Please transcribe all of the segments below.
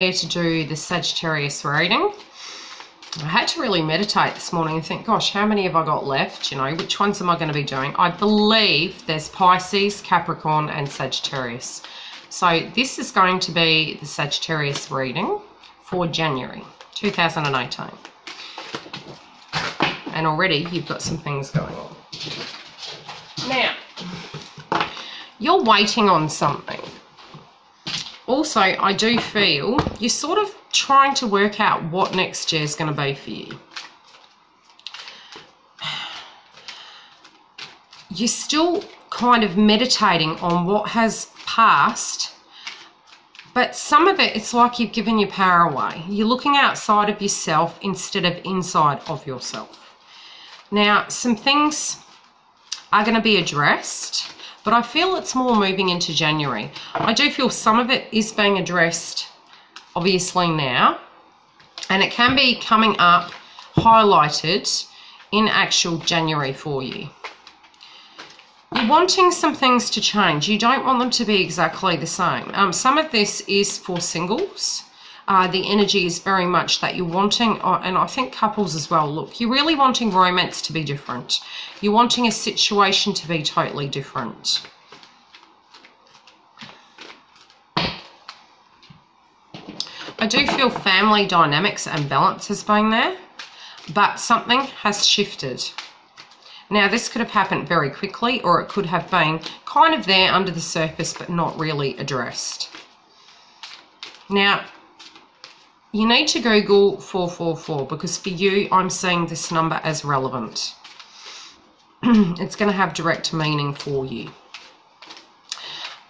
Here to do the Sagittarius reading. I had to really meditate this morning and think, gosh, how many have I got left? You know, which ones am I going to be doing? I believe there's Pisces, Capricorn, and Sagittarius. So this is going to be the Sagittarius reading for January 2018. And already you've got some things going on. Now, you're waiting on something. Also, I do feel you're sort of trying to work out what next year is going to be for you. You're still kind of meditating on what has passed, but some of it, it's like you've given your power away. You're looking outside of yourself instead of inside of yourself. Now, some things are going to be addressed, but I feel it's more moving into January. I do feel some of it is being addressed, obviously, now, and it can be coming up, highlighted in actual January for you. You're wanting some things to change. You don't want them to be exactly the same. Some of this is for singles. The energy is very much that you're wanting, and I think couples as well, look, you're really wanting romance to be different. You're wanting a situation to be totally different. I do feel family dynamics and balance has been there, but something has shifted. Now, this could have happened very quickly, or it could have been kind of there under the surface, but not really addressed. Now, you need to Google 444 because for you, I'm seeing this number as relevant. It's going to have direct meaning for you.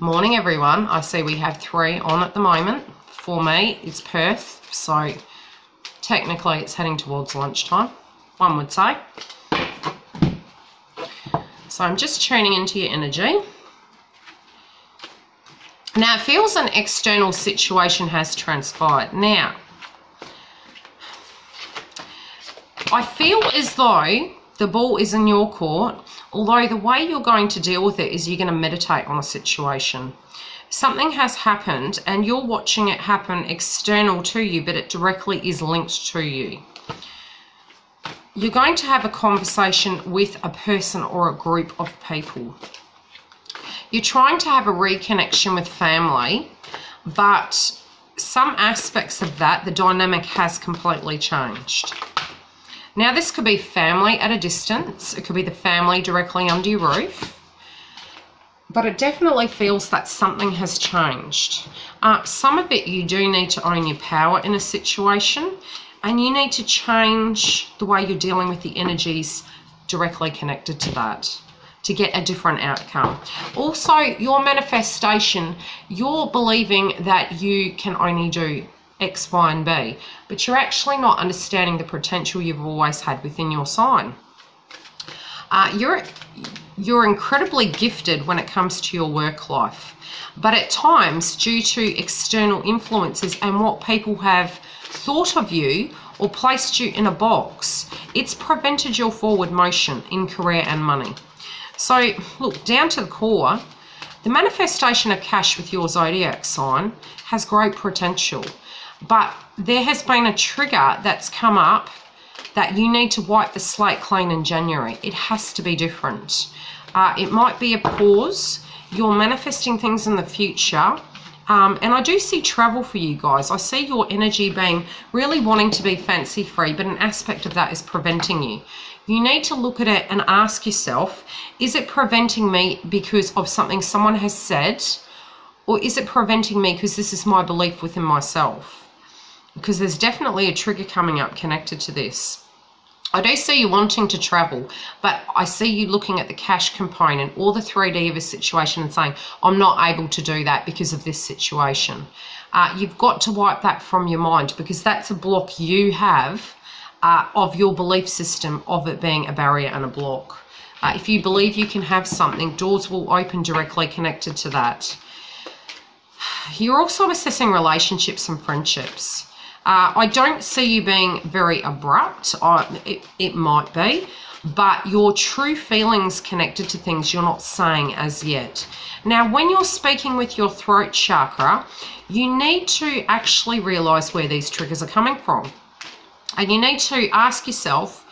Morning, everyone. I see we have 3 on at the moment. For me, it's Perth, so technically it's heading towards lunchtime, one would say. So I'm just tuning into your energy. Now, it feels an external situation has transpired. Now, I feel as though the ball is in your court, although the way you're going to deal with it is you're going to meditate on a situation. Something has happened and you're watching it happen external to you, but it directly is linked to you. You're going to have a conversation with a person or a group of people. You're trying to have a reconnection with family, but some aspects of that, the dynamic has completely changed. Now, this could be family at a distance. It could be the family directly under your roof. But it definitely feels that something has changed. Some of it, you do need to own your power in a situation, and you need to change the way you're dealing with the energies directly connected to that to get a different outcome. Also, your manifestation, you're believing that you can only do X, Y, and B, but you're actually not understanding the potential you've always had within your sign. You're incredibly gifted when it comes to your work life, but at times, due to external influences and what people have thought of you or placed you in a box, it's prevented your forward motion in career and money. So, look, down to the core, the manifestation of cash with your zodiac sign has great potential. But there has been a trigger that's come up that you need to wipe the slate clean in January. It has to be different. It might be a pause. You're manifesting things in the future. And I do see travel for you guys. I see your energy being really wanting to be fancy free, but an aspect of that is preventing you. You need to look at it and ask yourself, is it preventing me because of something someone has said? Or is it preventing me because this is my belief within myself? Because there's definitely a trigger coming up connected to this. I do see you wanting to travel, but I see you looking at the cash component or the 3D of a situation and saying, I'm not able to do that because of this situation. You've got to wipe that from your mind because that's a block you have of your belief system of it being a barrier and a block. If you believe you can have something, doors will open directly connected to that. You're also assessing relationships and friendships. I don't see you being very abrupt. It might be. but your true feelings connected to things you're not saying as yet. Now, when you're speaking with your throat chakra, you need to actually realize where these triggers are coming from. And you need to ask yourself,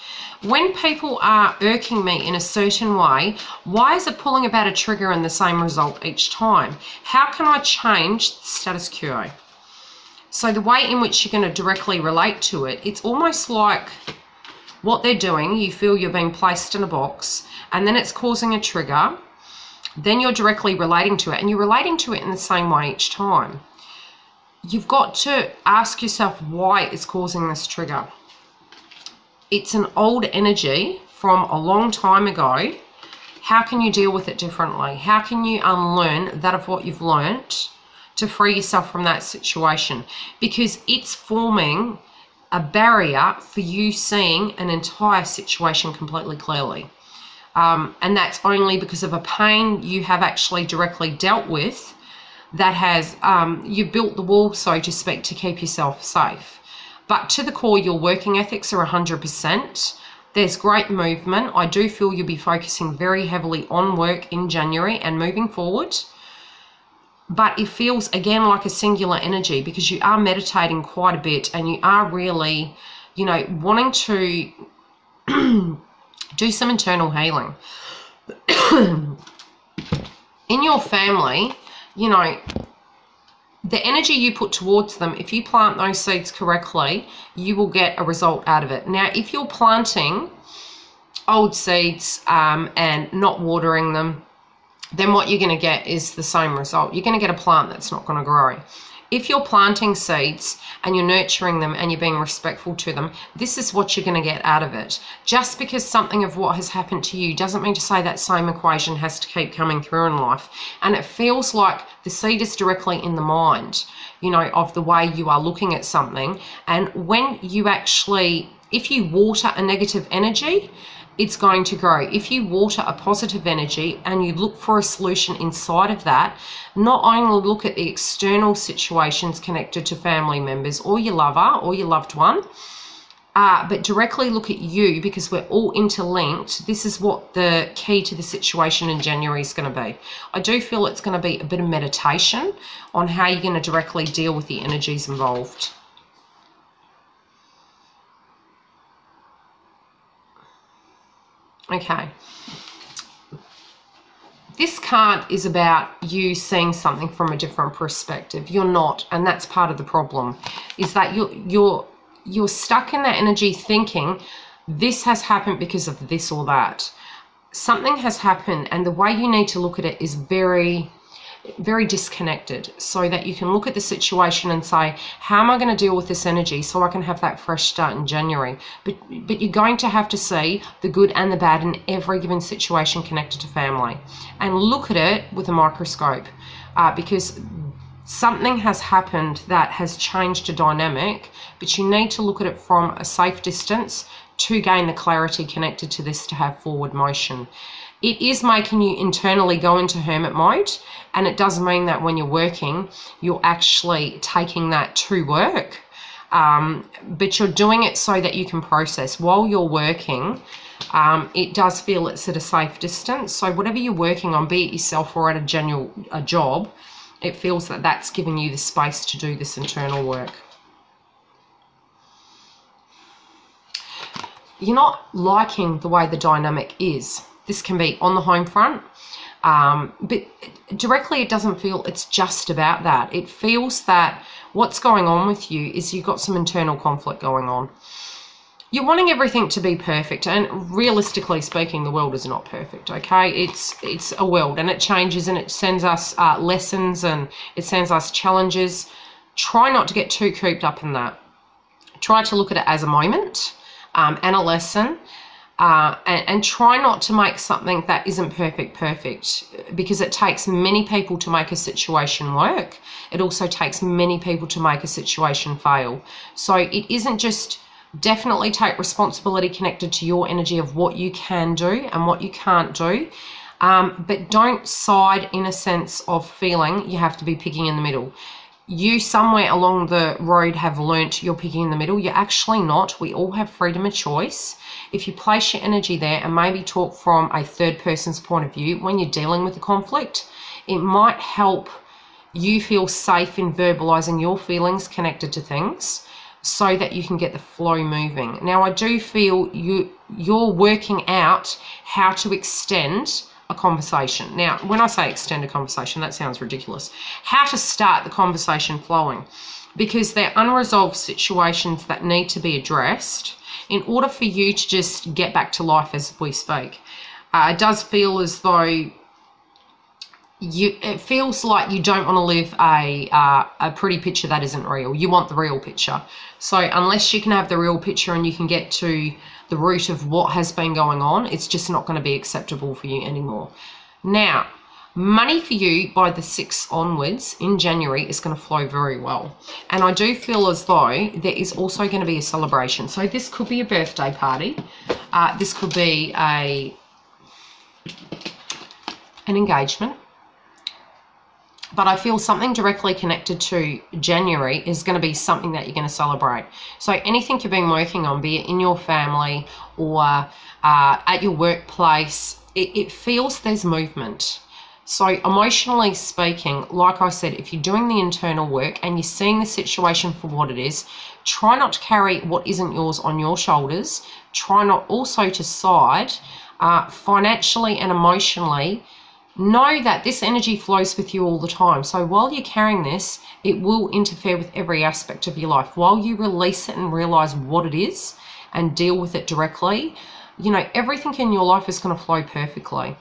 when people are irking me in a certain way, why is it pulling about a trigger and the same result each time? How can I change the status quo? So the way in which you're going to directly relate to it, it's almost like what they're doing, you feel you're being placed in a box, and then it's causing a trigger. Then you're directly relating to it, and you're relating to it in the same way each time. You've got to ask yourself why it's causing this trigger. It's an old energy from a long time ago. How can you deal with it differently? How can you unlearn that of what you've learnt to free yourself from that situation? Because it's forming a barrier for you seeing an entire situation completely clearly. And that's only because of a pain you have actually directly dealt with that has, you built the wall, so to speak, to keep yourself safe. But to the core, your working ethics are 100%. There's great movement. I do feel you'll be focusing very heavily on work in January and moving forward. But it feels, again, like a singular energy because you are meditating quite a bit and you are really, you know, wanting to do some internal healing. In your family, you know, the energy you put towards them, if you plant those seeds correctly, you will get a result out of it. Now, if you're planting old seeds and not watering them, then what you're going to get is the same result. You're going to get a plant that's not going to grow. If you're planting seeds and you're nurturing them and you're being respectful to them, this is what you're going to get out of it. Just because something of what has happened to you doesn't mean to say that same equation has to keep coming through in life. And it feels like the seed is directly in the mind, you know, of the way you are looking at something. And when you actually, if you water a negative energy, it's going to grow. If you water a positive energy and you look for a solution inside of that, not only look at the external situations connected to family members or your lover or your loved one, but directly look at you, because we're all interlinked. This is what the key to the situation in January is going to be. I do feel it's going to be a bit of meditation on how you're going to directly deal with the energies involved. Okay, this card is about you seeing something from a different perspective. You're not, and that's part of the problem, is that you're stuck in that energy thinking this has happened because of this or that. Something has happened, and the way you need to look at it is very, very disconnected, so that you can look at the situation and say, how am I going to deal with this energy so I can have that fresh start in January? But you're going to have to see the good and the bad in every given situation connected to family, and look at it with a microscope, because something has happened that has changed a dynamic, but you need to look at it from a safe distance to gain the clarity connected to this, to have forward motion. It is making you internally go into hermit mode, and it does mean that when you're working, you're actually taking that to work, but you're doing it so that you can process. While you're working, it does feel it's at a safe distance, so whatever you're working on, be it yourself or at a job, it feels that that's giving you the space to do this internal work. You're not liking the way the dynamic is. This can be on the home front, but directly it doesn't feel it's just about that. It feels that what's going on with you is you've got some internal conflict going on. You're wanting everything to be perfect, and realistically speaking, the world is not perfect, okay? It's a world, and it changes, and it sends us lessons, and it sends us challenges. Try not to get too cooped up in that. Try to look at it as a moment and a lesson. And try not to make something that isn't perfect, because it takes many people to make a situation work. It also takes many people to make a situation fail. So it isn't just, definitely take responsibility connected to your energy of what you can do and what you can't do, but don't side in a sense of feeling you have to be picking in the middle. you somewhere along the road have learnt you're picking in the middle. You're actually not. We all have freedom of choice. If you place your energy there and maybe talk from a third person's point of view when you're dealing with the conflict, it might help you feel safe in verbalizing your feelings connected to things so that you can get the flow moving. Now, I do feel you're working out how to extend a conversation. Now, when I say extend a conversation, that sounds ridiculous. How to start the conversation flowing, because they're unresolved situations that need to be addressed in order for you to just get back to life as we speak. It does feel as though it feels like you don't want to live a pretty picture that isn't real. You want the real picture. So unless you can have the real picture and you can get to the root of what has been going on, it's just not going to be acceptable for you anymore. Now, money for you by the 6th onwards in January is going to flow very well. And I do feel as though there is also going to be a celebration. So this could be a birthday party. This could be an engagement. But I feel something directly connected to January is going to be something that you're going to celebrate. So anything you've been working on, be it in your family or at your workplace, it feels there's movement. So emotionally speaking, like I said, if you're doing the internal work and you're seeing the situation for what it is, try not to carry what isn't yours on your shoulders. Try not also to side financially and emotionally. Know that this energy flows with you all the time. So while you're carrying this, it will interfere with every aspect of your life. While you release it and realize what it is and deal with it directly, you know, everything in your life is going to flow perfectly.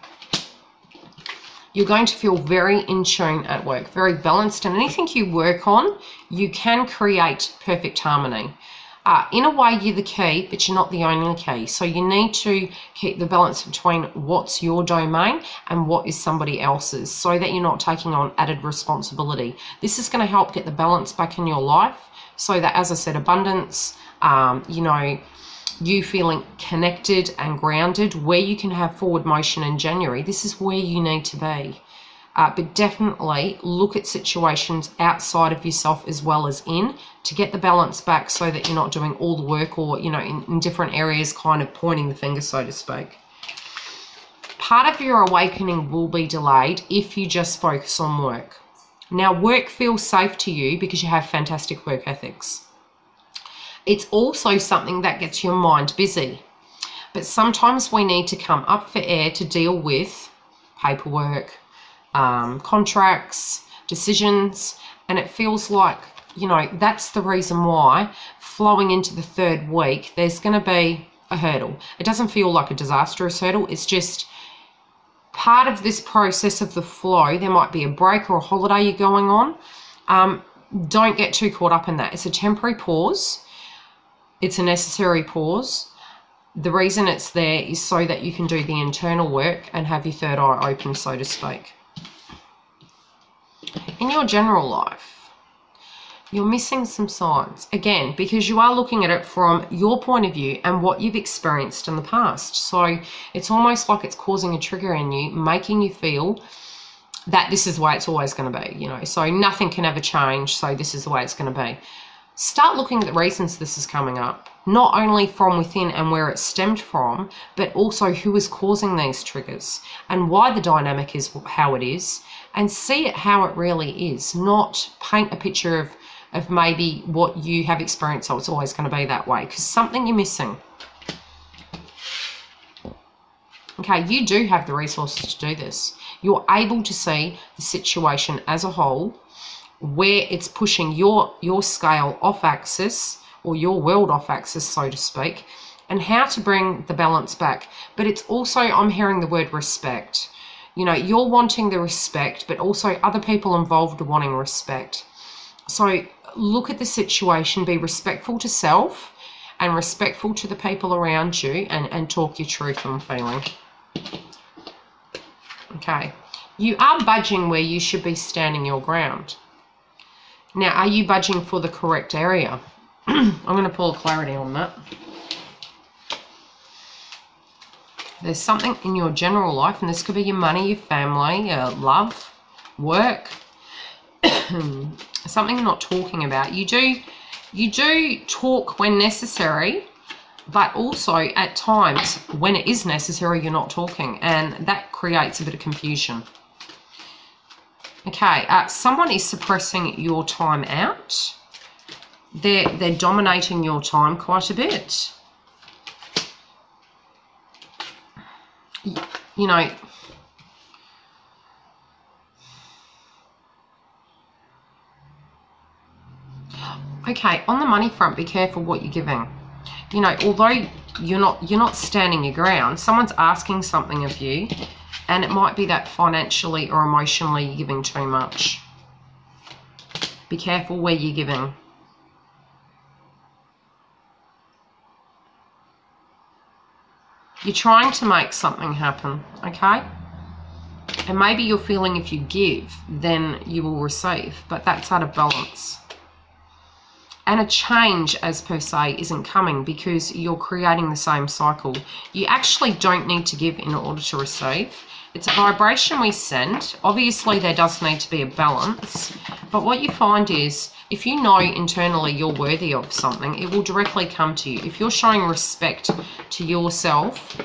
You're going to feel very in tune at work, very balanced, and anything you work on, you can create perfect harmony. In a way, you're the key, but you're not the only key. So you need to keep the balance between what's your domain and what is somebody else's, so that you're not taking on added responsibility. This is going to help get the balance back in your life, so that, as I said, abundance, you know, you feeling connected and grounded, where you can have forward motion in January. This is where you need to be. But definitely look at situations outside of yourself as well as in, to get the balance back so that you're not doing all the work, or, you know, in different areas kind of pointing the finger, so to speak. Part of your awakening will be delayed if you just focus on work. Now, work feels safe to you because you have fantastic work ethics. It's also something that gets your mind busy. But sometimes we need to come up for air to deal with paperwork, contracts, decisions, and it feels like, you know, that's the reason why flowing into the 3rd week, there's going to be a hurdle. It doesn't feel like a disastrous hurdle. It's just part of this process of the flow. There might be a break or a holiday you're going on. Don't get too caught up in that. It's a temporary pause. It's a necessary pause. The reason it's there is so that you can do the internal work and have your 3rd eye open, so to speak. In your general life, you're missing some signs. Again, because you are looking at it from your point of view and what you've experienced in the past. So it's almost like it's causing a trigger in you, making you feel that this is the way it's always going to be, you know. So nothing can ever change, so this is the way it's going to be. Start looking at the reasons this is coming up, not only from within and where it stemmed from, but also who is causing these triggers and why the dynamic is how it is, and see it how it really is, not paint a picture of maybe what you have experienced, so it's always going to be that way, because something you're missing. Okay, you do have the resources to do this. You're able to see the situation as a whole, where it's pushing your scale off axis, or your world off axis, so to speak, and how to bring the balance back. But it's also, I'm hearing the word respect. You know, you're wanting the respect, but also other people involved are wanting respect. So look at the situation, be respectful to self and respectful to the people around you, and talk your truth, I'm feeling. Okay, you are budging where you should be standing your ground. Now, are you budging for the correct area? I'm going to pull clarity on that. There's something in your general life, and this could be your money, your family, your love, work, something you're not talking about. You do talk when necessary, but also at times when it is necessary, you're not talking, and that creates a bit of confusion. Okay, someone is suppressing your time out. They're dominating your time quite a bit. You know, okay, on the money front, be careful what you're giving. You know, although you're not standing your ground, someone's asking something of you, and it might be that financially or emotionally you're giving too much. Be careful where you're giving. You're trying to make something happen, okay? And maybe you're feeling if you give, then you will receive, but that's out of balance. And a change, as per se, isn't coming because you're creating the same cycle. You actually don't need to give in order to receive. It's a vibration we send. Obviously, there does need to be a balance. But what you find is, if you know internally you're worthy of something, it will directly come to you. If you're showing respect to yourself,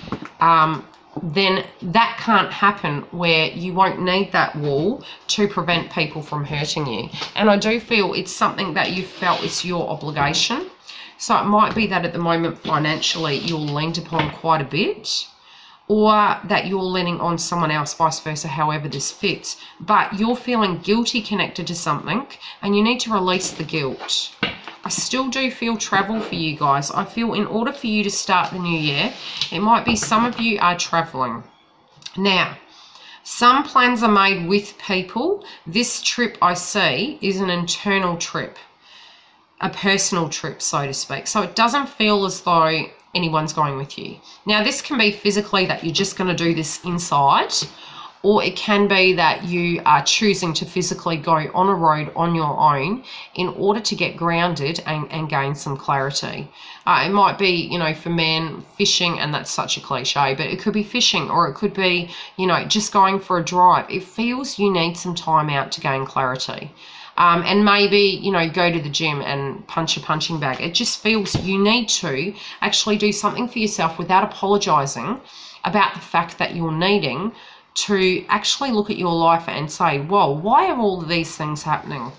then that can't happen where you won't need that wall to prevent people from hurting you. And I do feel it's something that you felt it's your obligation. So it might be that at the moment financially you're leaned upon quite a bit, or that you're leaning on someone else, vice versa, however this fits. But you're feeling guilty connected to something and you need to release the guilt. I still do feel travel for you guys. I feel in order for you to start the new year, it might be some of you are traveling. Now, some plans are made with people. This trip I see is an internal trip, a personal trip, so to speak. So it doesn't feel as though anyone's going with you. Now, this can be physically that you're just going to do this inside, or it can be that you are choosing to physically go on a road on your own in order to get grounded and gain some clarity. It might be, you know, for men, fishing, and that's such a cliche, but it could be fishing, or it could be, you know, just going for a drive. It feels you need some time out to gain clarity. And maybe, you know, go to the gym and punch a punching bag. It just feels you need to actually do something for yourself without apologising about the fact that you're needing to actually look at your life and say, whoa, why are all of these things happening?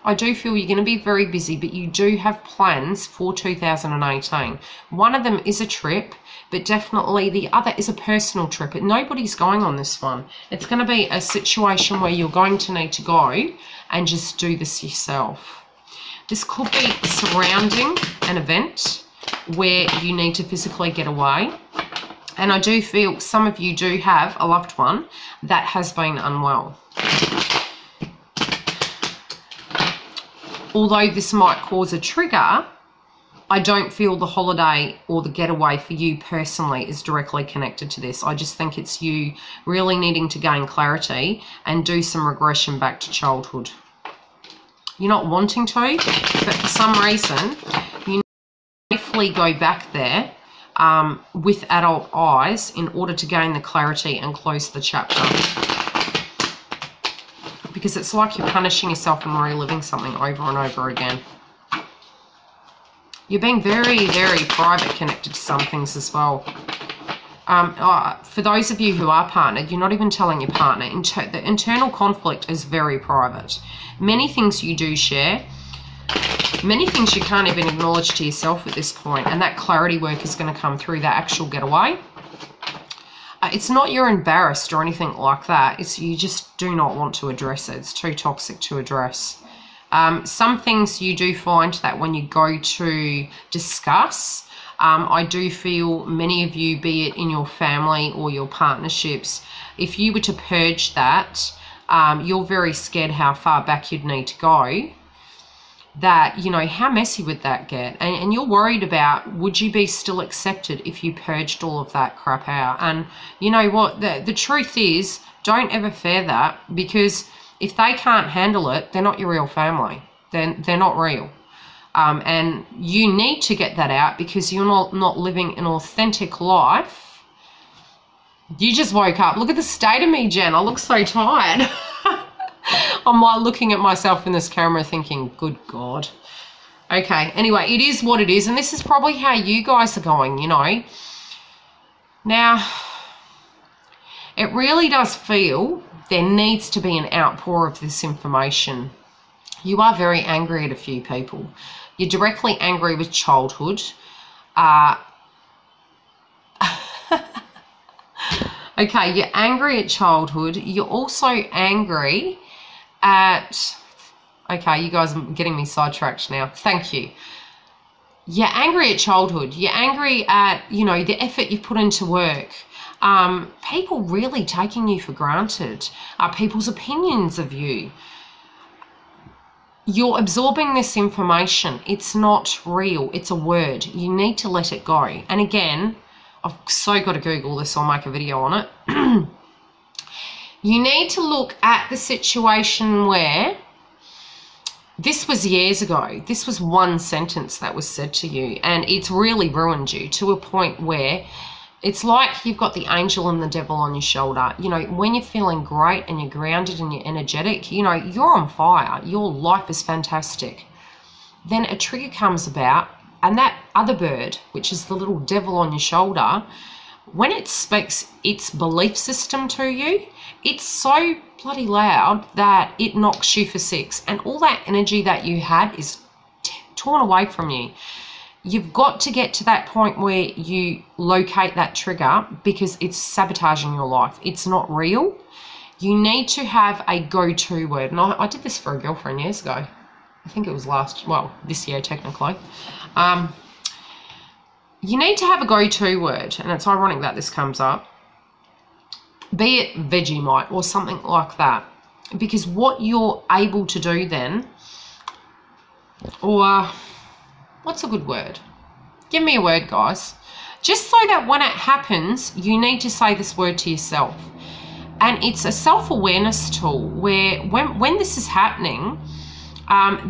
I do feel you're going to be very busy, but you do have plans for 2018. One of them is a trip, but definitely the other is a personal trip. Nobody's going on this one. It's going to be a situation where you're going to need to go and just do this yourself. This could be surrounding an event where you need to physically get away. And I do feel some of you do have a loved one that has been unwell. Although this might cause a trigger, I don't feel the holiday or the getaway for you personally is directly connected to this. I just think it's you really needing to gain clarity and do some regression back to childhood. You're not wanting to, but for some reason, you need to safely go back there with adult eyes in order to gain the clarity and close the chapter. Because it's like you're punishing yourself and reliving something over and over again. You're being very, very private connected to some things as well. For those of you who are partnered, you're not even telling your partner. The internal conflict is very private. Many things you do share, many things you can't even acknowledge to yourself at this point, and that clarity work is going to come through that actual getaway. It's not you're embarrassed or anything like that. It's you just do not want to address it. It's too toxic to address. Some things you do find that when you go to discuss, I do feel many of you, be it in your family or your partnerships, if you were to purge that, you're very scared how far back you'd need to go. That, you know, how messy would that get? And you're worried about, would you be still accepted if you purged all of that crap out? And you know what, the truth is, don't ever fear that, because if they can't handle it, they're not your real family. They're not real. And you need to get that out because you're not living an authentic life. You just woke up. Look at the state of me, Jen. I look so tired. I'm like looking at myself in this camera thinking, good God. Okay, anyway, it is what it is. And this is probably how you guys are going, you know. Now, it really does feel there needs to be an outpour of this information. You are very angry at a few people. You're directly angry with childhood. Okay, you're angry at childhood. You're also angry at... Okay, you guys are getting me sidetracked now. Thank you. You're angry at childhood. You're angry at, you know, the effort you put into work. People really taking you for granted. People's opinions of you. You're absorbing this information. It's not real. It's a word. You need to let it go. And again, I've so got to Google this or make a video on it. You need to look at the situation where this was years ago. This was one sentence that was said to you, and it's really ruined you to a point where it's like you've got the angel and the devil on your shoulder. You know, when you're feeling great and you're grounded and you're energetic, you know, you're on fire. Your life is fantastic. Then a trigger comes about, and that other bird, which is the little devil on your shoulder, when it speaks its belief system to you, it's so bloody loud that it knocks you for six. And all that energy that you had is torn away from you. You've got to get to that point where you locate that trigger, because it's sabotaging your life. It's not real. You need to have a go-to word. And I did this for a girlfriend years ago. I think it was this year technically. You need to have a go-to word, and it's ironic that this comes up. Be it Vegemite or something like that. Because what you're able to do then, or what's a good word? Give me a word, guys. Just so that when it happens, you need to say this word to yourself. And it's a self-awareness tool where when this is happening,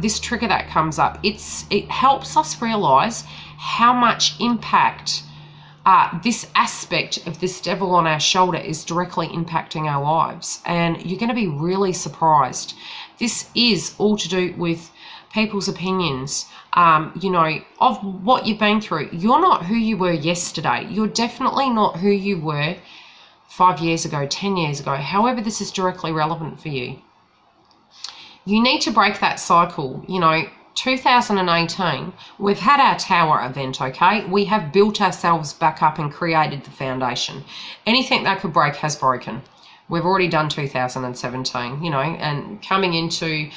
this trigger that comes up, it helps us realize how much impact this aspect of this devil on our shoulder is directly impacting our lives. And you're going to be really surprised. This is all to do with people's opinions, you know, of what you've been through. You're not who you were yesterday. You're definitely not who you were 5 years ago, 10 years ago. However, this is directly relevant for you. You need to break that cycle. You know, 2018, we've had our tower event, okay? We have built ourselves back up and created the foundation. Anything that could break has broken. We've already done 2017, you know, and coming into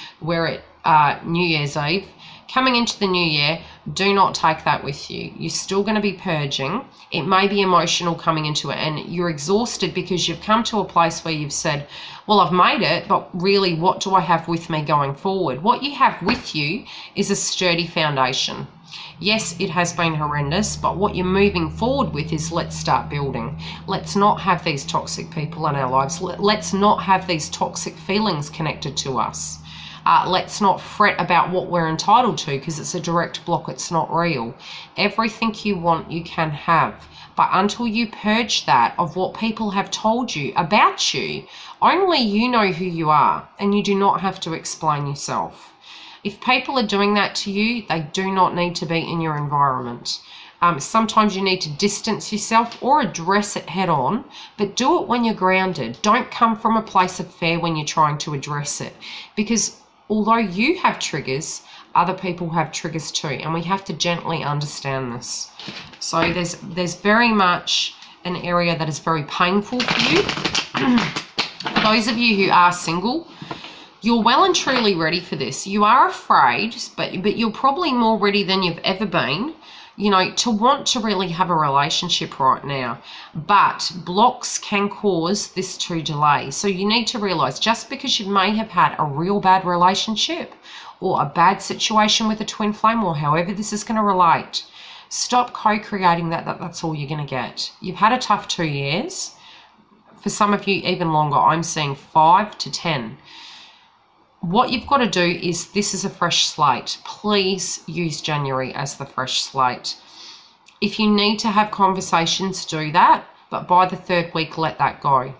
New Year's Eve, coming into the new year, do not take that with you. You're still going to be purging. It may be emotional coming into it, and you're exhausted because you've come to a place where you've said, well, I've made it, but really, what do I have with me going forward? What you have with you is a sturdy foundation. Yes, it has been horrendous, but what you're moving forward with is let's start building. Let's not have these toxic people in our lives. Let's not have these toxic feelings connected to us. Let's not fret about what we're entitled to, because it's a direct block. It's not real. Everything you want, you can have. But until you purge that of what people have told you about you, only you know who you are, and you do not have to explain yourself. If people are doing that to you, they do not need to be in your environment. Sometimes you need to distance yourself or address it head on, but do it when you're grounded. Don't come from a place of fear when you're trying to address it, because although you have triggers, other people have triggers too, and we have to gently understand this. So there's very much an area that is very painful for you. For those of you who are single, you're well and truly ready for this. You are afraid, but you're probably more ready than you've ever been, you know, to want to really have a relationship right now. But blocks can cause this to delay. So you need to realize, just because you may have had a real bad relationship or a bad situation with a twin flame, or however this is going to relate, stop co-creating that's all you're going to get. You've had a tough 2 years. For some of you, even longer. I'm seeing 5 to 10. What you've got to do is, this is a fresh slate. Please use January as the fresh slate. If you need to have conversations, do that. But by the 3rd week, let that go.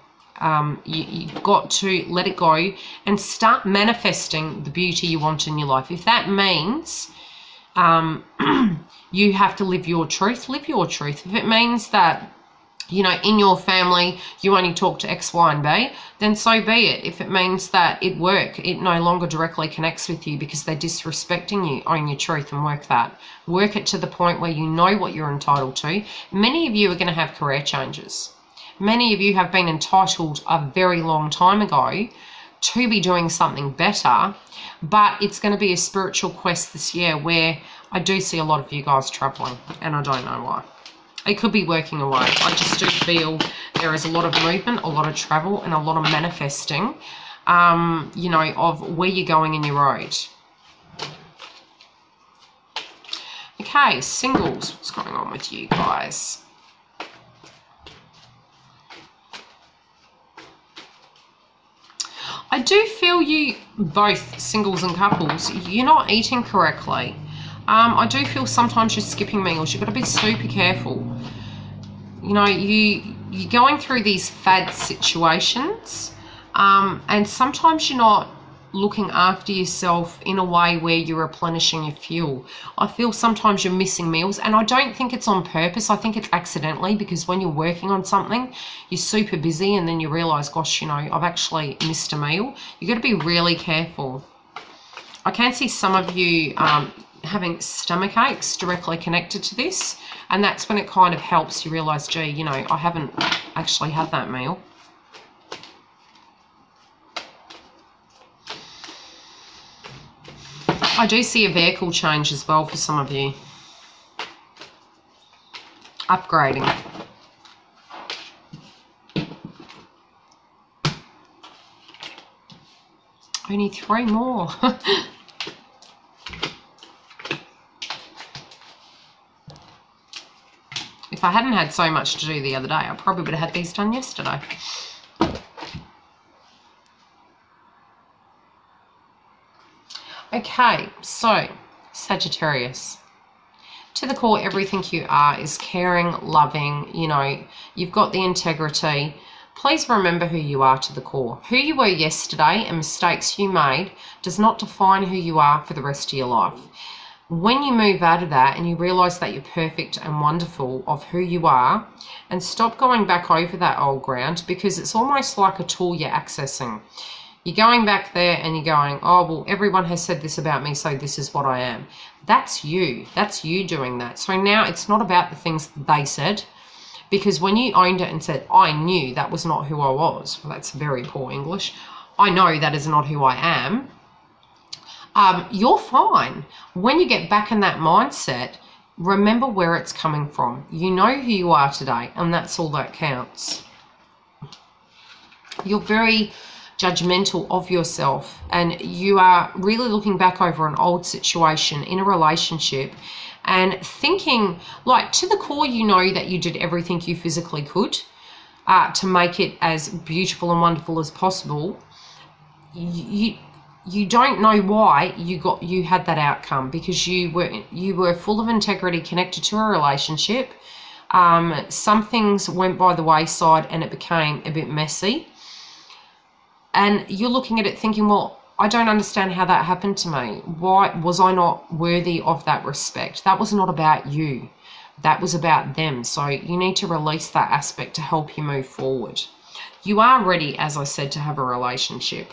You've got to let it go and start manifesting the beauty you want in your life. If that means you have to live your truth, live your truth. If it means that, you know, in your family you only talk to X, Y, and B, then so be it. If it means that it no longer directly connects with you because they're disrespecting you, own your truth and work that. Work it to the point where you know what you're entitled to. Many of you are going to have career changes. Many of you have been entitled a very long time ago to be doing something better, but it's going to be a spiritual quest this year where I do see a lot of you guys traveling, and I don't know why. It could be working away. I just do feel there is a lot of movement, a lot of travel, and a lot of manifesting, you know, of where you're going in your road. Okay, singles, what's going on with you guys? I do feel you, both singles and couples, you're not eating correctly. I do feel sometimes you're skipping meals. You've got to be super careful. You know, you're going through these fad situations, and sometimes you're not looking after yourself in a way where you're replenishing your fuel. I feel sometimes you're missing meals, and I don't think it's on purpose. I think it's accidentally, because when you're working on something, you're super busy and then you realise, gosh, you know, I've actually missed a meal. You've got to be really careful. I can see some of you having stomach aches directly connected to this, and that's when it kind of helps you realise, gee, you know, I haven't actually had that meal. I do see a vehicle change as well for some of you. Upgrading. Only 3 more. If I hadn't had so much to do the other day, I probably would have had these done yesterday. Okay, so Sagittarius. To the core, everything you are is caring, loving, you know, you've got the integrity. Please remember who you are to the core. Who you were yesterday and mistakes you made does not define who you are for the rest of your life. When you move out of that and you realise that you're perfect and wonderful of who you are, and stop going back over that old ground, because it's almost like a tool you're accessing. You're going back there and you're going, oh, well, everyone has said this about me, so this is what I am. That's you. That's you doing that. So now it's not about the things they said, because when you owned it and said, I knew that was not who I was, well, that's very poor English. I know that is not who I am. You're fine. When you get back in that mindset, remember where it's coming from. You know who you are today, and that's all that counts. You're very judgmental of yourself, and you are really looking back over an old situation in a relationship and thinking, like, to the core, you know that you did everything you physically could to make it as beautiful and wonderful as possible. You don't know why you had that outcome, because you were full of integrity, connected to a relationship. Some things went by the wayside and it became a bit messy. And you're looking at it thinking, well, I don't understand how that happened to me. Why was I not worthy of that respect? That was not about you. That was about them. So you need to release that aspect to help you move forward. You are ready, as I said, to have a relationship.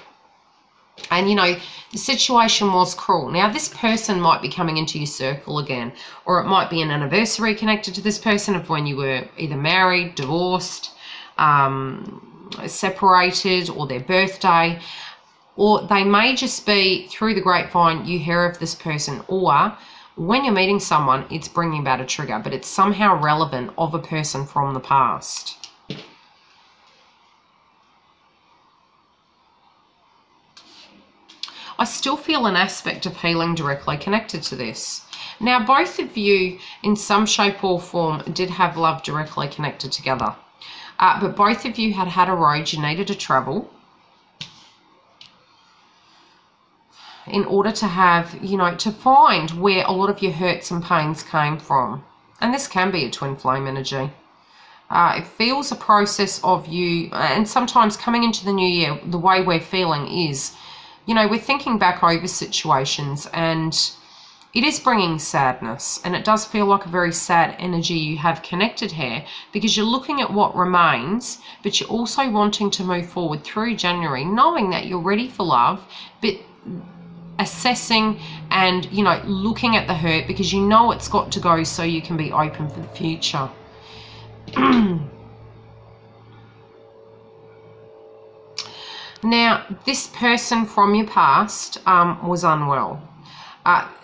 And, you know, the situation was cruel. Now, this person might be coming into your circle again, or it might be an anniversary connected to this person of when you were either married, divorced, separated, or their birthday, or they may just be through the grapevine you hear of this person, or when you're meeting someone, it's bringing about a trigger, but it's somehow relevant of a person from the past. I still feel an aspect of healing directly connected to this. Now, both of you, in some shape or form, did have love directly connected together. But both of you had a road you needed to travel in order to have, you know, to find where a lot of your hurts and pains came from. And this can be a twin flame energy. It feels a process of you, and sometimes coming into the new year, the way we're feeling is, you know, we're thinking back over situations, and it is bringing sadness, and it does feel like a very sad energy you have connected here, because you're looking at what remains, but you're also wanting to move forward through January, knowing that you're ready for love, but assessing and, you know, looking at the hurt, because you know it's got to go so you can be open for the future. Now, this person from your past was unwell.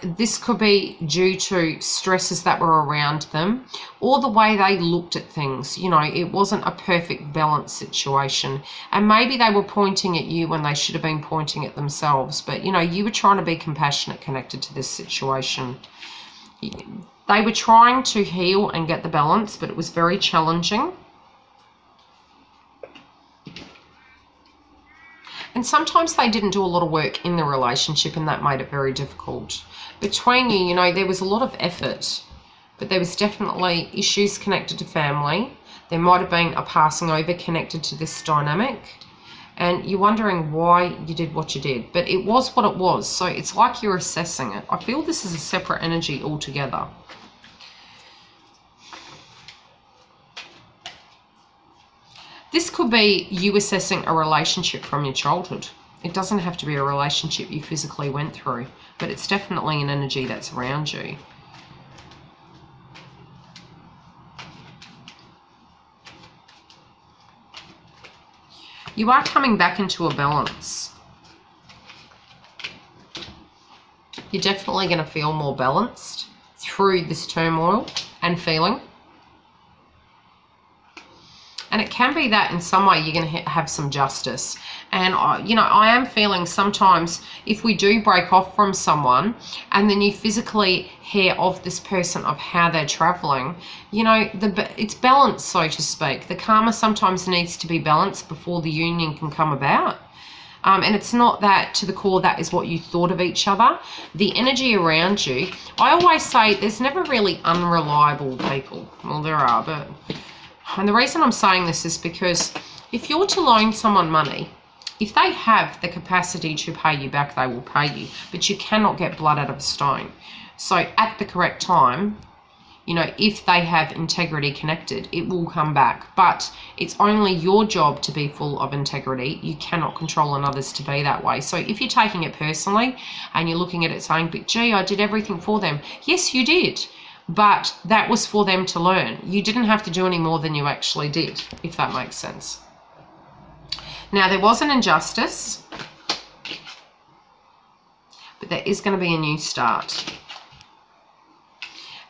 This could be due to stresses that were around them, or the way they looked at things. You know, it wasn't a perfect balanced situation, and maybe they were pointing at you when they should have been pointing at themselves, but you know, you were trying to be compassionate connected to this situation. They were trying to heal and get the balance, but it was very challenging. And sometimes they didn't do a lot of work in the relationship, and that made it very difficult. Between you, you know, there was a lot of effort, but there was definitely issues connected to family. There might have been a passing over connected to this dynamic, and you're wondering why you did what you did. But it was what it was, so it's like you're assessing it. I feel this is a separate energy altogether. This could be you assessing a relationship from your childhood. It doesn't have to be a relationship you physically went through, but it's definitely an energy that's around you. You are coming back into a balance. You're definitely going to feel more balanced through this turmoil and feeling. And it can be that in some way you're going to have some justice. And, you know, I am feeling sometimes if we do break off from someone and then you physically hear of this person, of how they're traveling, you know, it's balanced, so to speak. The karma sometimes needs to be balanced before the union can come about. And it's not that to the core that is what you thought of each other. The energy around you, I always say there's never really unreliable people. Well, there are, but... And the reason I'm saying this is because if you're to loan someone money, if they have the capacity to pay you back, they will pay you. But you cannot get blood out of a stone. So at the correct time, you know, if they have integrity connected, it will come back. But it's only your job to be full of integrity. You cannot control others to be that way. So if you're taking it personally and you're looking at it saying, but gee, I did everything for them. Yes, you did. But that was for them to learn. You didn't have to do any more than you actually did, if that makes sense. Now, there was an injustice, but there is going to be a new start.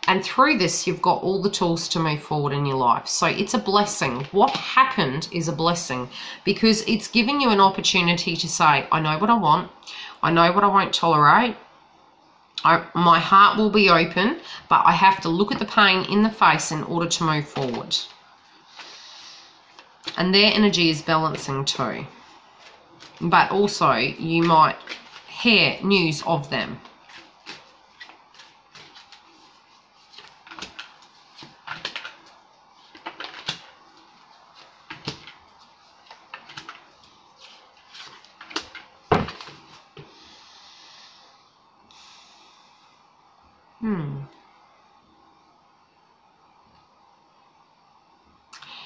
And through this, you've got all the tools to move forward in your life. So it's a blessing. What happened is a blessing, because it's giving you an opportunity to say, I know what I want. I know what I won't tolerate. My heart will be open, but I have to look at the pain in the face in order to move forward. And their energy is balancing too. But also, you might hear news of them.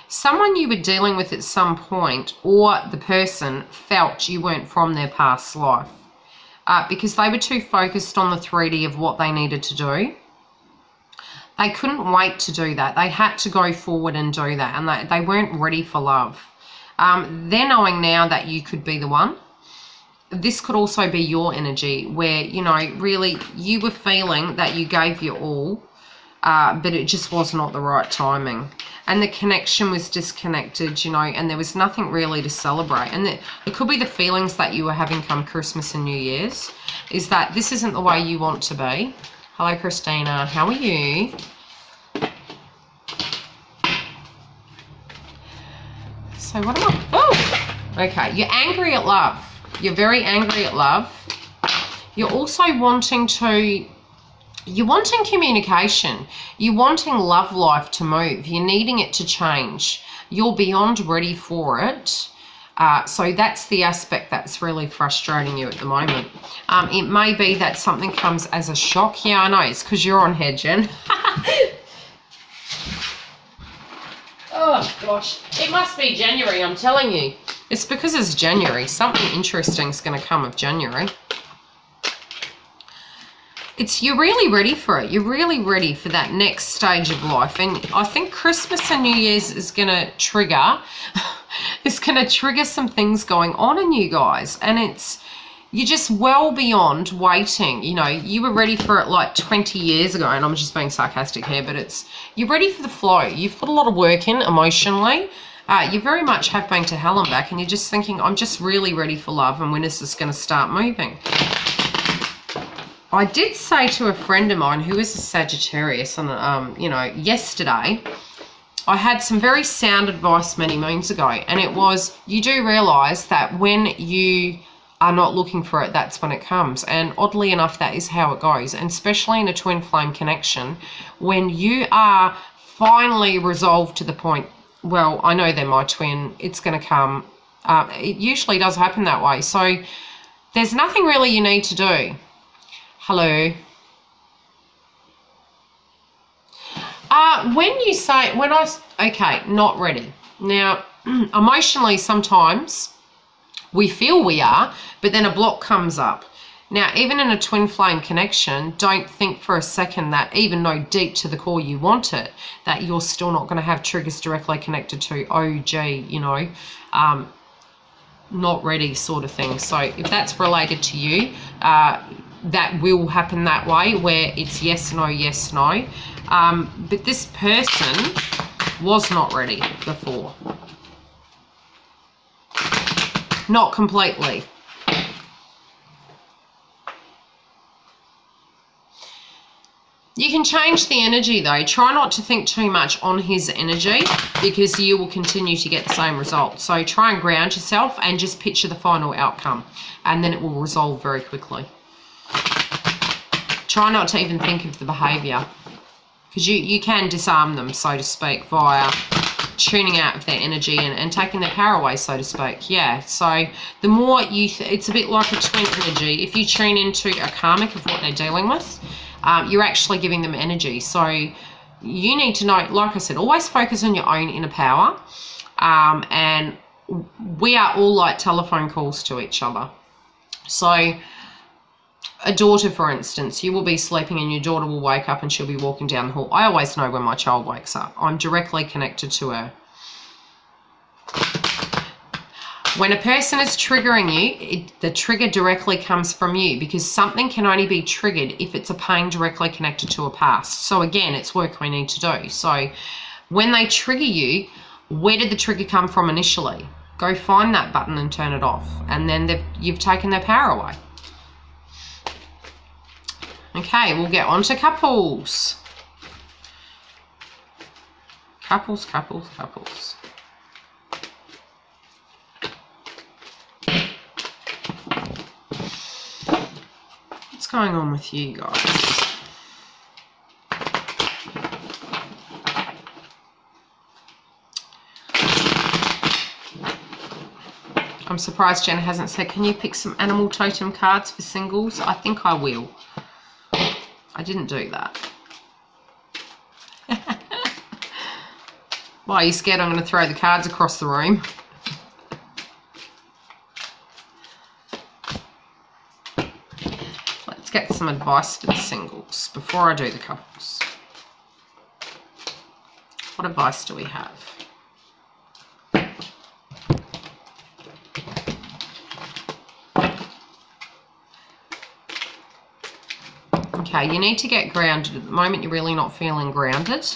Someone you were dealing with at some point, or the person felt you weren't from their past life because they were too focused on the 3D of what they needed to do. They couldn't wait to do that. They had to go forward and do that, and they weren't ready for love. They're knowing now that you could be the one. This could also be your energy where, you know, really you were feeling that you gave your all, but it just was not the right timing. And the connection was disconnected, you know, and there was nothing really to celebrate. And it could be the feelings that you were having come Christmas and New Year's, is that this isn't the way you want to be. Hello, Christina. How are you? So what am I? Oh, okay. You're angry at love. You're very angry at love. You're also wanting to You're wanting communication. You're wanting love life to move. You're needing it to change. You're beyond ready for it. So that's the aspect that's really frustrating you at the moment. It may be that something comes as a shock. Yeah, I know. It's because you're on here, Jen. Oh, gosh. It must be January, I'm telling you. It's because it's January. Something interesting is going to come of January. You're really ready for it. You're really ready for that next stage of life. And I think Christmas and New Year's is going to trigger, some things going on in you guys. And you're just well beyond waiting. You know, you were ready for it like 20 years ago, and I'm just being sarcastic here, but you're ready for the flow. You've put a lot of work in emotionally. You very much have been to hell and back, and you're just thinking, I'm just really ready for love, and when is this going to start moving? I did say to a friend of mine who is a Sagittarius, and you know, yesterday, I had some very sound advice many moons ago, and it was, you do realise that when you are not looking for it, that's when it comes. And oddly enough, that is how it goes. And especially in a twin flame connection, when you are finally resolved to the point, well, I know they're my twin, it's going to come. It usually does happen that way. So there's nothing really you need to do. Hello. Okay, not ready. Now, emotionally, sometimes we feel we are, but then a block comes up. Now, even in a twin flame connection, don't think for a second that even though deep to the core you want it, that you're still not going to have triggers directly connected to, oh, gee, you know, not ready sort of thing. So if that's related to you, that will happen that way, where it's yes, no. But this person was not ready before. Not completely. You can change the energy though. Try not to think too much on his energy, because you will continue to get the same result. So try and ground yourself and just picture the final outcome, and then it will resolve very quickly. Try not to even think of the behaviour, because you can disarm them, so to speak, via tuning out of their energy and taking their power away, so to speak. Yeah, so the more it's a bit like a twin energy. If you tune into a karmic of what they're dealing with, you're actually giving them energy. So you need to know, like I said, always focus on your own inner power. And we are all like telephone calls to each other. So a daughter, for instance, you will be sleeping and your daughter will wake up and she'll be walking down the hall. I always know when my child wakes up. I'm directly connected to her. When a person is triggering you, the trigger directly comes from you, because something can only be triggered if it's a pain directly connected to a past. So again, it's work we need to do. So when they trigger you, where did the trigger come from initially? Go find that button and turn it off. And then you've taken their power away. Okay, we'll get on to couples. Couples. What's going on with you guys? I'm surprised Jenna hasn't said, can you pick some animal totem cards for singles? I think I will. I didn't do that. Why, are you scared I'm going to throw the cards across the room? Let's get some advice for the singles before I do the couples. What advice do we have? Okay, you need to get grounded. At the moment, you're really not feeling grounded.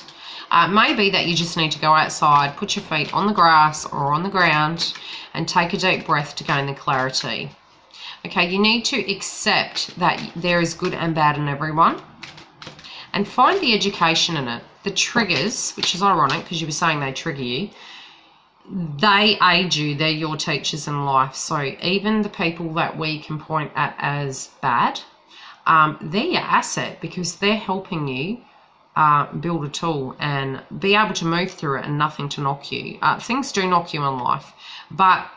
Maybe that you just need to go outside, put your feet on the grass or on the ground, and take a deep breath to gain the clarity. Okay, you need to accept that there is good and bad in everyone, and find the education in it. The triggers, which is ironic because you were saying they trigger you, they aid you. They're your teachers in life. So even the people that we can point at as bad, they're your asset, because they're helping you build a tool and be able to move through it and nothing to knock you. Things do knock you in life, but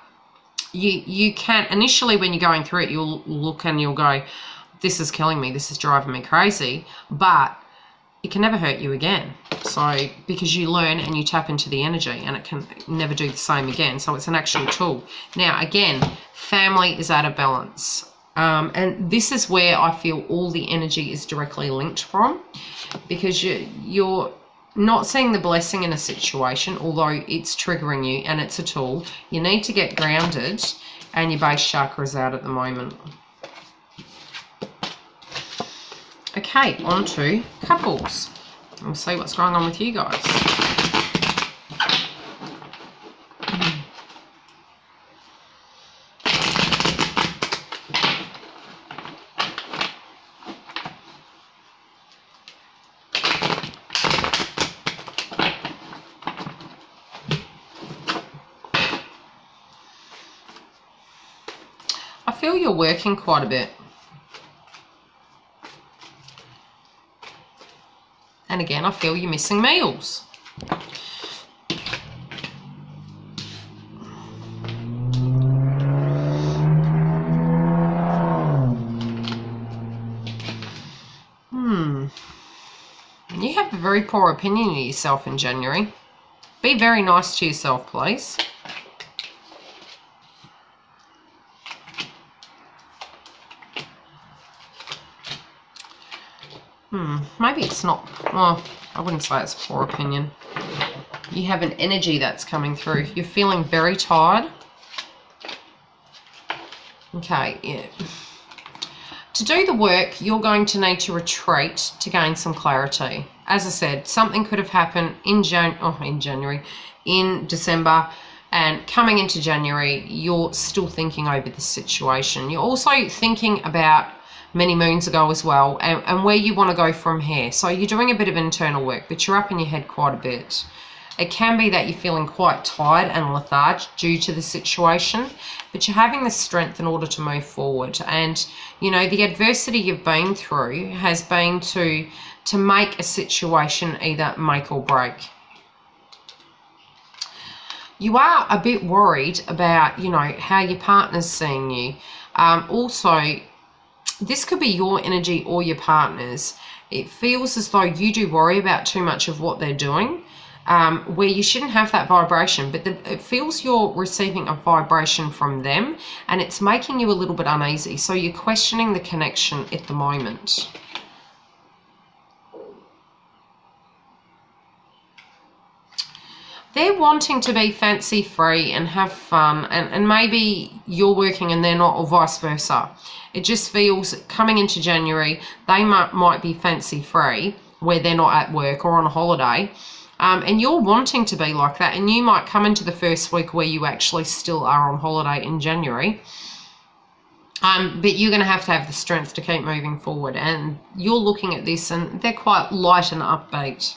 you can, initially when you're going through it, you'll look and you'll go, this is killing me, this is driving me crazy, but it can never hurt you again. So, because you learn and you tap into the energy, and it can never do the same again. So it's an actual tool. Now, again, family is out of balance. And this is where I feel all the energy is directly linked from, because you're not seeing the blessing in a situation, although it's triggering you and it's a tool. You need to get grounded, and your base chakra is out at the moment. Okay, on to couples. We'll see what's going on with you guys. I feel you're working quite a bit. And again, I feel you're missing meals. You have a very poor opinion of yourself in January. Be very nice to yourself, please. Maybe it's not, well, I wouldn't say it's a poor opinion. You have an energy that's coming through. You're feeling very tired. Okay, yeah. To do the work, you're going to need to retreat to gain some clarity. As I said, something could have happened in December, and coming into January, you're still thinking over the situation. You're also thinking about many moons ago as well, and where you want to go from here. So you're doing a bit of internal work, but you're up in your head quite a bit. It can be that you're feeling quite tired and lethargic due to the situation, but you're having the strength in order to move forward. And, you know, the adversity you've been through has been to make a situation either make or break. You are a bit worried about, you know, how your partner's seeing you. Also, this could be your energy or your partner's. It feels as though you do worry about too much of what they're doing, where you shouldn't have that vibration, but it feels you're receiving a vibration from them, and it's making you a little bit uneasy. So you're questioning the connection at the moment. They're wanting to be fancy free and have fun, and maybe you're working and they're not, or vice versa. It just feels coming into January, they might be fancy free where they're not at work or on a holiday, and you're wanting to be like that, and you might come into the first week where you actually still are on holiday in January, but you're going to have the strength to keep moving forward, and you're looking at this and they're quite light and upbeat.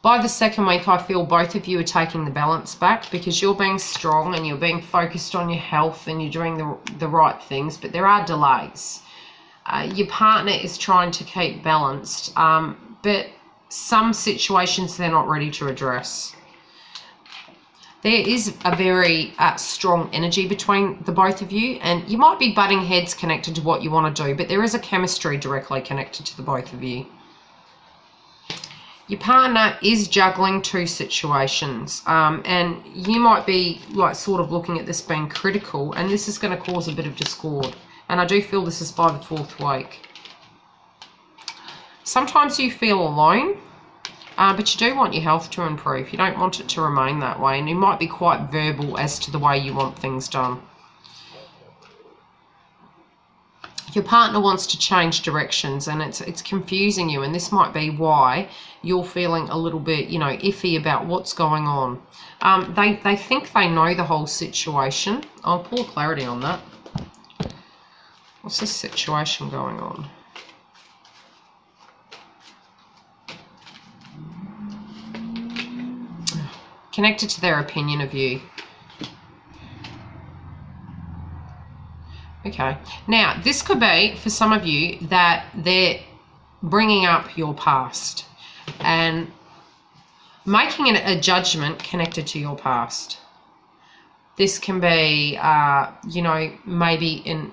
By the second week, I feel both of you are taking the balance back, because you're being strong and you're being focused on your health and you're doing the right things, but there are delays. Your partner is trying to keep balanced, but some situations they're not ready to address. There is a very strong energy between the both of you, and you might be butting heads connected to what you want to do, but there is a chemistry directly connected to the both of you. Your partner is juggling two situations, and you might be like sort of looking at this being critical, and this is going to cause a bit of discord. And I do feel this is by the fourth week. Sometimes you feel alone, but you do want your health to improve. You don't want it to remain that way, and you might be quite verbal as to the way you want things done. Your partner wants to change directions, and it's confusing you, and this might be why you're feeling a little bit, you know, iffy about what's going on. They think they know the whole situation. I'll pull clarity on that. What's this situation going on? Connected to their opinion of you. Okay. Now, this could be, for some of you, that they're bringing up your past and making a judgment connected to your past. This can be, you know, maybe in,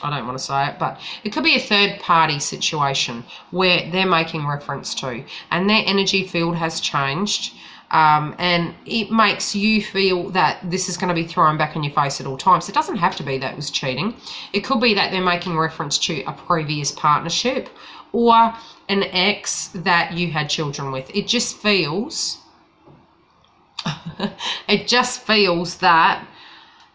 I don't want to say it, but it could be a third party situation where they're making reference to, and their energy field has changed. And it makes you feel that this is going to be thrown back in your face at all times. It doesn't have to be that it was cheating. It could be that they're making reference to a previous partnership or an ex that you had children with. It just feels, it just feels that,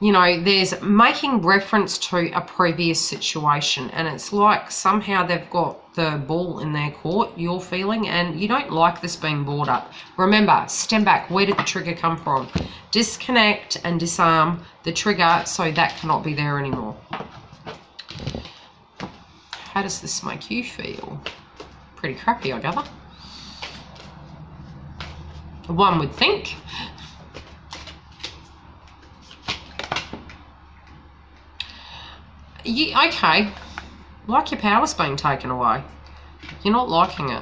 you know, there's making reference to a previous situation, and it's like somehow they've got the ball in their court, you're feeling, and you don't like this being brought up. Remember, step back. Where did the trigger come from? Disconnect and disarm the trigger so that cannot be there anymore. How does this make you feel? Pretty crappy, I gather. One would think. Yeah, okay, like your power's being taken away. You're not liking it.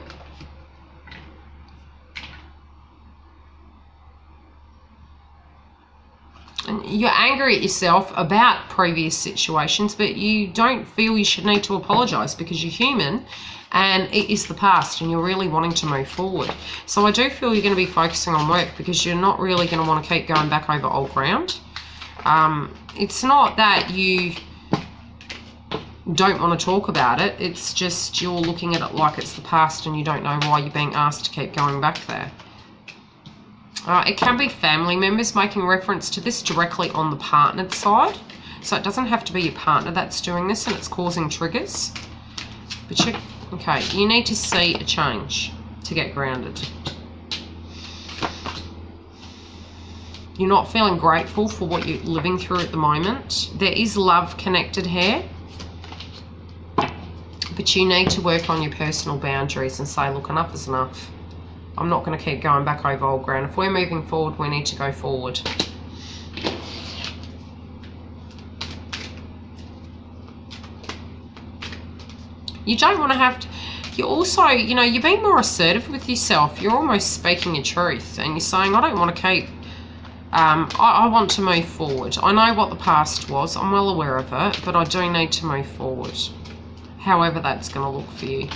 And you're angry at yourself about previous situations, but you don't feel you should need to apologise because you're human and it is the past and you're really wanting to move forward. So I do feel you're going to be focusing on work because you're not really going to want to keep going back over old ground. It's not that you don't want to talk about it, it's just you're looking at it like it's the past and you don't know why you're being asked to keep going back there. It can be family members making reference to this directly on the partnered side, so it doesn't have to be your partner that's doing this and it's causing triggers. But you need to see a change to get grounded. You're not feeling grateful for what you're living through at the moment. There is love connected here, but you need to work on your personal boundaries and say, look, enough is enough. I'm not going to keep going back over old ground. If we're moving forward, we need to go forward. You don't want to have to, you're also, you know, you're being more assertive with yourself. You're almost speaking your truth and you're saying, I don't want to keep, I want to move forward. I know what the past was. I'm well aware of it, but I do need to move forward. However that's going to look for you.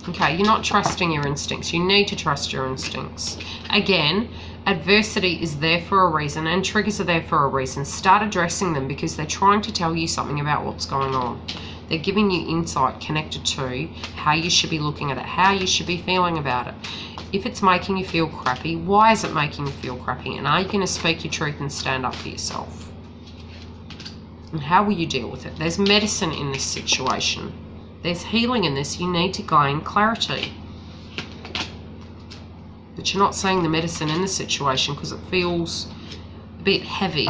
Okay, you're not trusting your instincts. You need to trust your instincts. Again, adversity is there for a reason and triggers are there for a reason. Start addressing them because they're trying to tell you something about what's going on. They're giving you insight connected to how you should be looking at it, how you should be feeling about it. If it's making you feel crappy, why is it making you feel crappy? And are you going to speak your truth and stand up for yourself? And how will you deal with it? There's medicine in this situation. There's healing in this. You need to gain clarity. But you're not seeing the medicine in the situation because it feels a bit heavy.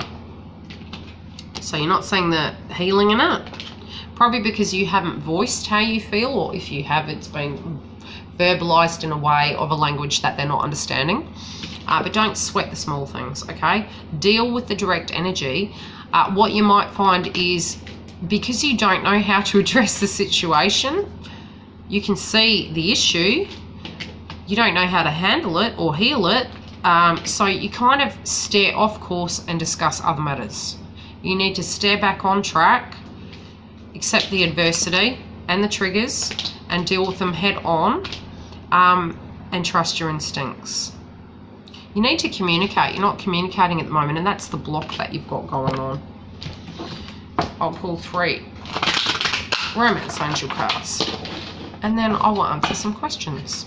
So you're not seeing the healing in it. Probably because you haven't voiced how you feel, or if you have, it's been verbalized in a way of a language that they're not understanding. But don't sweat the small things, okay? Deal with the direct energy. What you might find is because you don't know how to address the situation, you can see the issue, you don't know how to handle it or heal it, so you kind of steer off course and discuss other matters. You need to steer back on track, accept the adversity and the triggers and deal with them head on, and trust your instincts. You need to communicate. You're not communicating at the moment, and that's the block that you've got going on. I'll pull 3 Romance Angel cards, and then I will answer some questions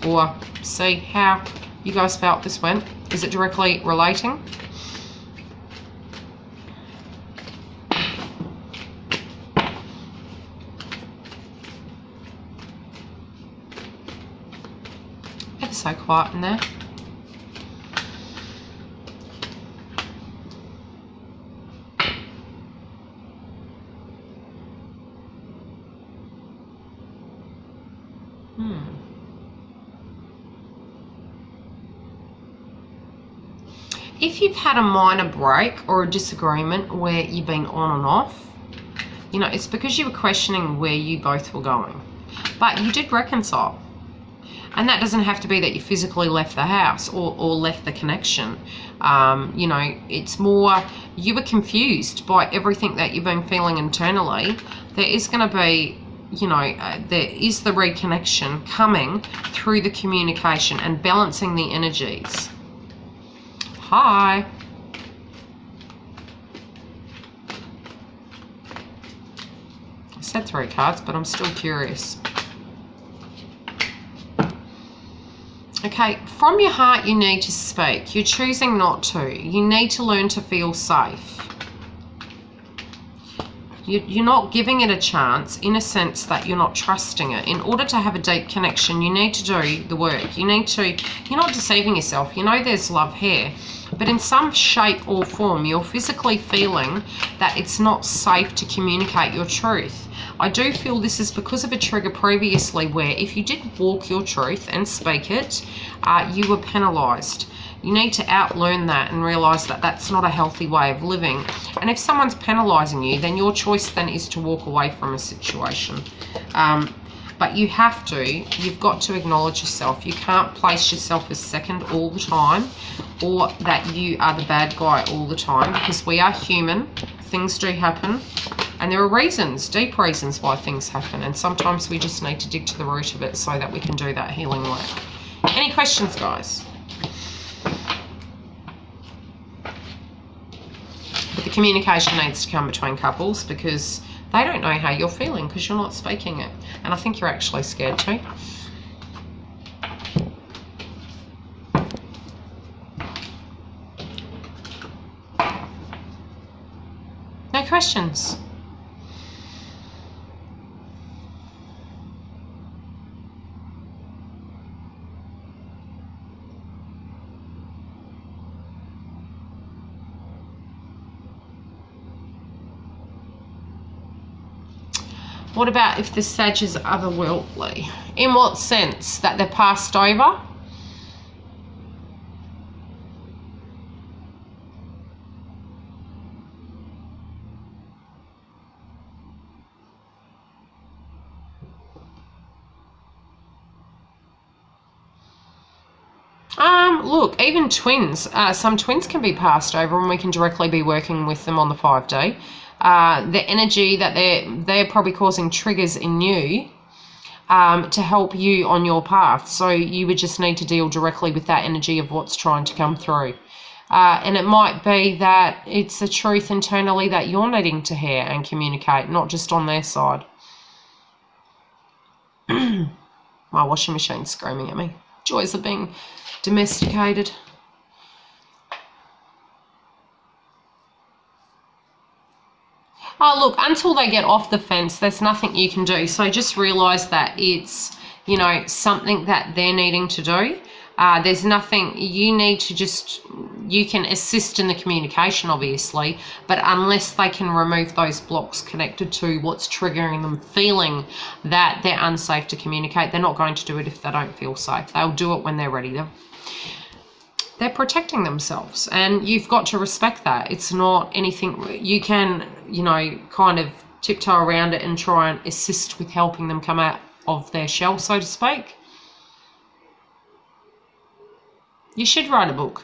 or see how you guys felt this went. Is it directly relating? Ever so quiet in there. If you've had a minor break or a disagreement where you've been on and off, you know, it's because you were questioning where you both were going. But you did reconcile. And that doesn't have to be that you physically left the house or left the connection. You know, it's more you were confused by everything that you've been feeling internally. There is going to be, you know, there is the reconnection coming through the communication and balancing the energies. Hi. I said 3 cards, but I'm still curious. Okay, from your heart you need to speak. You're choosing not to. You need to learn to feel safe. You're not giving it a chance in a sense that you're not trusting it. In order to have a deep connection, you need to do the work. You're not deceiving yourself. You know there's love here. But in some shape or form, you're physically feeling that it's not safe to communicate your truth. I do feel this is because of a trigger previously where if you did walk your truth and speak it, you were penalised. You need to outlearn that and realise that that's not a healthy way of living. And if someone's penalising you, then your choice then is to walk away from a situation. But you've got to acknowledge yourself. You can't place yourself as second all the time or that you are the bad guy all the time, because we are human. Things do happen. And there are reasons, deep reasons why things happen. And sometimes we just need to dig to the root of it so that we can do that healing work. Any questions, guys? But the communication needs to come between couples because they don't know how you're feeling because you're not speaking it. And I think you're actually scared too. No questions? What about if the Sag is otherworldly? In what sense? That they're passed over? Look, even twins, some twins can be passed over and we can directly be working with them on the 5D. The energy that they're probably causing triggers in you to help you on your path. So you would just need to deal directly with that energy of what's trying to come through. And it might be that it's a truth internally that you're needing to hear and communicate, not just on their side. My washing machine's screaming at me. Joys of being domesticated. Oh, look, until they get off the fence, there's nothing you can do. So just realise that it's, you know, something that they're needing to do. There's nothing, you need to just, you can assist in the communication, obviously, but unless they can remove those blocks connected to what's triggering them feeling that they're unsafe to communicate, they're not going to do it if they don't feel safe. They'll do it when they're ready. They're protecting themselves, and you've got to respect that. It's not anything, you can, you know, kind of tiptoe around it and try and assist with helping them come out of their shell, so to speak. You should write a book.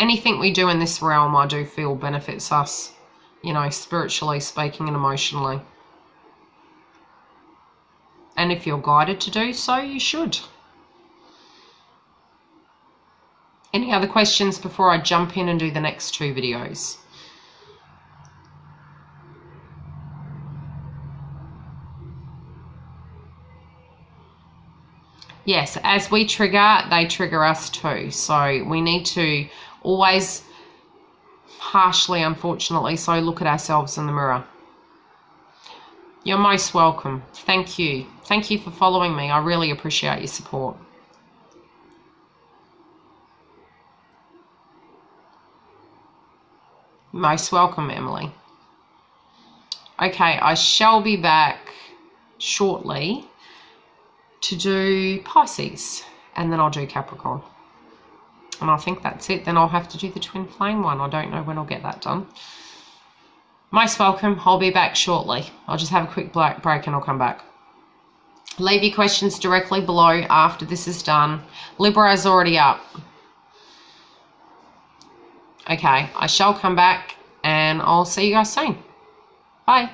Anything we do in this realm, I do feel benefits us, you know, spiritually speaking and emotionally. And if you're guided to do so, you should. Any other questions before I jump in and do the next 2 videos? Yes, as we trigger, they trigger us too. So we need to always, harshly, unfortunately, so look at ourselves in the mirror. You're most welcome. Thank you. Thank you for following me. I really appreciate your support. Most welcome, Emily. Okay, I shall be back shortly to do Pisces, and then I'll do Capricorn. And I think that's it. Then I'll have to do the twin flame one. I don't know when I'll get that done. Most welcome. I'll be back shortly. I'll just have a quick break and I'll come back. Leave your questions directly below after this is done. Libra is already up. Okay, I shall come back and I'll see you guys soon. Bye.